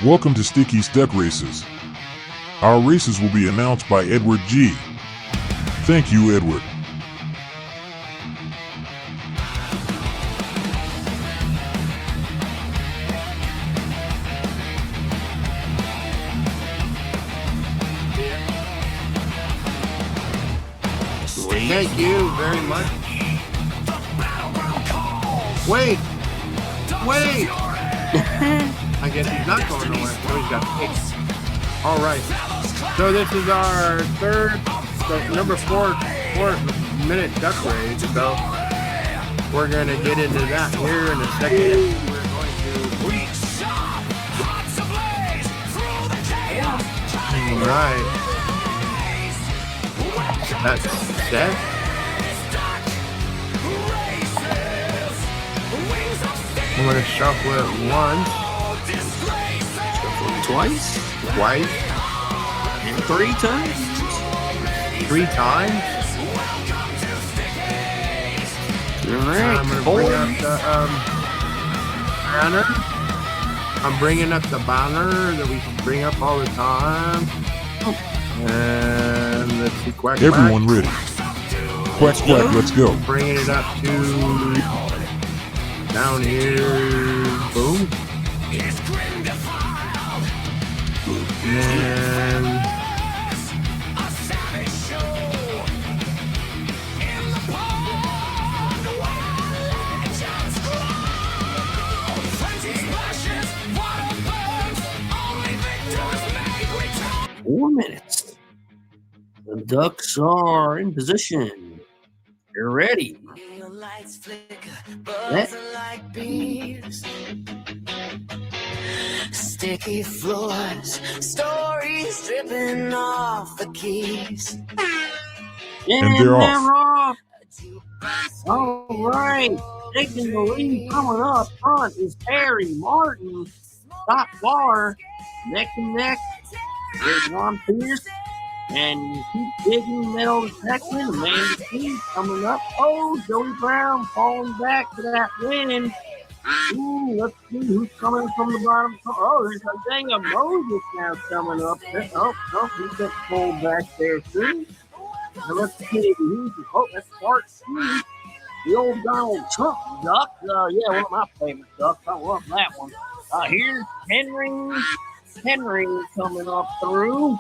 Welcome to Sticky's Duck Races. Our races will be announced by Edward G. Thank you, Edward. Thank you very much. Wait! I guess he's not going nowhere. So he's got picked. All right. So this is our number four minute duck race. So we're going to get into that here in a second. We're going to. All right. That's Seth. I'm going to shuffle it once. Shuffle it twice. And 3 times. 3 times. All right. I'm going to bring up the banner. I'm bringing up the banner that we bring up all the time. And let's see, quack, Everyone quack. ready? Quack, quack, let's go. Bringing it up to down here. Boom. And 4 minutes. The ducks are in position. You're ready. Sticky floors, stories dripping off the keys. And they're off. All right. Taking the lead coming up front is Harry Martin. Top bar, neck and neck. There's Ron Pierce. And you keep digging middle second. Amanda Keith coming up. Oh, Joey Brown falling back to that win. Ooh, let's see who's coming from the bottom. Oh, there's Isaiah Moses now coming up. Oh, he's got pulled back there too. Now let's see who's. Oh, that's Bart Steve, the old Donald Trump duck. Yeah, one of my favorite ducks. I love that one. Here's Henry coming up through.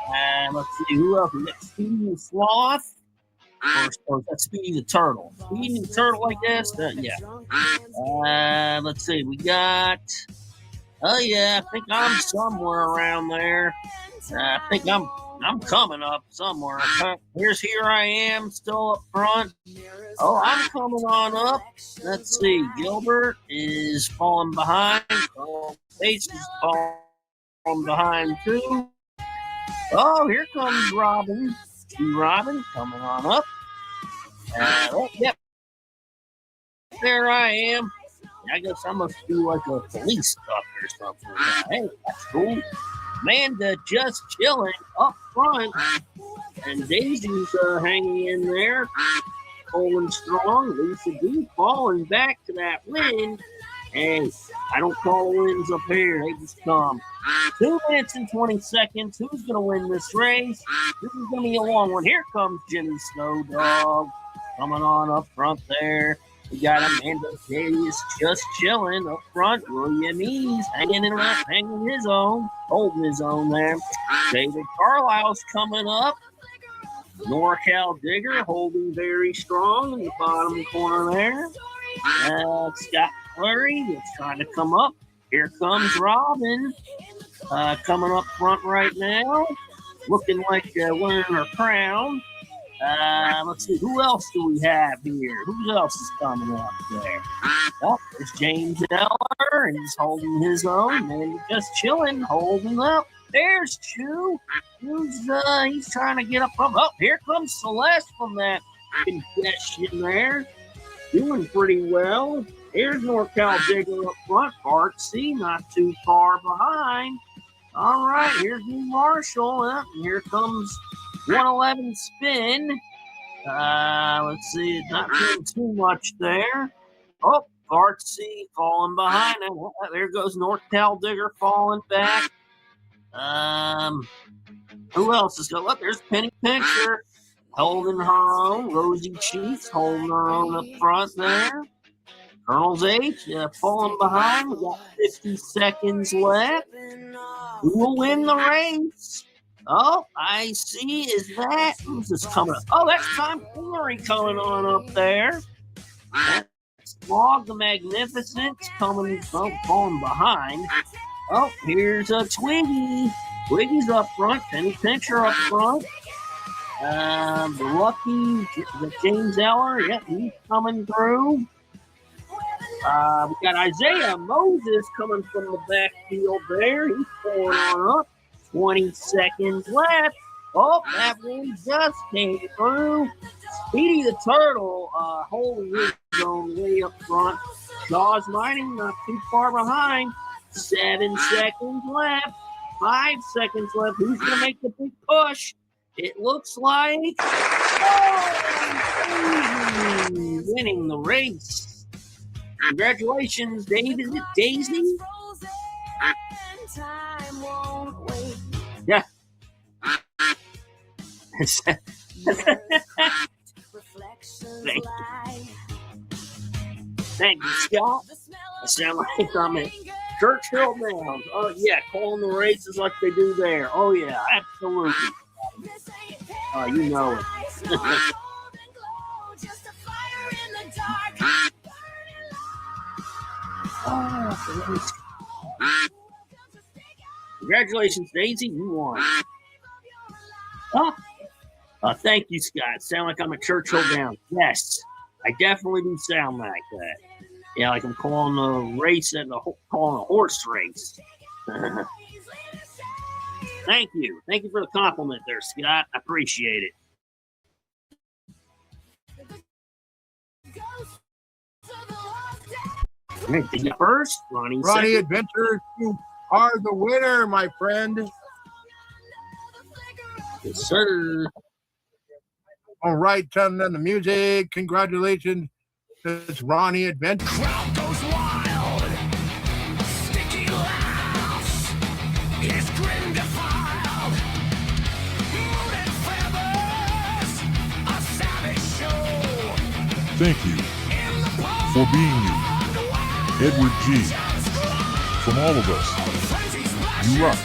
And let's see who else. We got Speedy the Sloth. Or is that Speedy the Turtle? Speedy the Turtle, I guess? Yeah. Let's see. We got. Oh, yeah. I think I'm somewhere around there. I think I'm coming up somewhere. Here I am, still up front. Oh, I'm coming on up. Let's see. Gilbert is falling behind. Pace is falling behind, too. Oh, here comes Robin. Robin coming on up. Yep. There I am. I guess I must be like a police duck or something. Hey, that's cool. Amanda just chilling up front. And Daisy's hanging in there. Pulling strong. Lisa D falling back to that win. Hey, I don't call wins up here. They just come. 2 minutes and 20 seconds. Who's going to win this race? This is going to be a long one. Here comes Jimmy Snowdog coming on up front there. We got Amanda Davis just chilling up front. William Ease hanging his own, holding his own there. David Carlisle's coming up. NorCal Digger holding very strong in the bottom corner there. Scott Flurry is trying to come up. Here comes Robin coming up front right now, looking like wearing her crown. Let's see, who else do we have here? Who else is coming up there? Oh, there's James Eller, and he's holding his own, and just chilling, holding up. There's Chew. He's trying to get up. Oh, here comes Celeste from that congestion there. Doing pretty well. Here's NorCal Digger up front. Artsy, not too far behind. All right, here's New Marshall. And here comes 111 Spin. Let's see, it's not doing too much there. Oh, Artsy falling behind. There goes North Taldigger falling back. Who else is going? Look, there's Penny Pincher holding her own. Rosie Cheeks holding her own up front there. Colonel's H falling behind. We got 50 seconds left. Who will win the race? Oh, I see. Is that who's this coming up? Oh, that's Tom Hillary coming on up there. That's Smog the Magnificent coming falling behind. Oh, here's a Twiggy. Twiggy's up front. Penny Pincher up front. The Lucky, the James Eller. Yep, he's coming through. We got Isaiah Moses coming from the backfield there. He's pulling on up. 20 seconds left. Oh, that one just came through. Speedy the Turtle holding his own way up front. Shaw's Mining not too far behind. 7 seconds left. 5 seconds left. Who's going to make the big push? It looks like winning the race. Congratulations, Dave. Is it Daisy? Yeah. Thank you, Scott. I sound like I'm at Churchill Downs. Oh, yeah, calling the races like they do there. Oh, yeah, absolutely. You know it. Congratulations, Daisy. You won. Thank you, Scott. Sound like I'm at Churchill Downs. Yes, I definitely do sound like that. Yeah, like I'm calling a race and calling a horse race. Thank you. Thank you for the compliment there, Scott. I appreciate it. First, Ronnie Adventures, you are the winner, my friend. Yes, sir. All right, turn on the music. Congratulations. It's Ronnie Adventure. Crowd goes wild. Sticky laughs. His grin defiled. Moon and feathers. A savage show. Thank you for being you. Edward G. From all of us, you rock.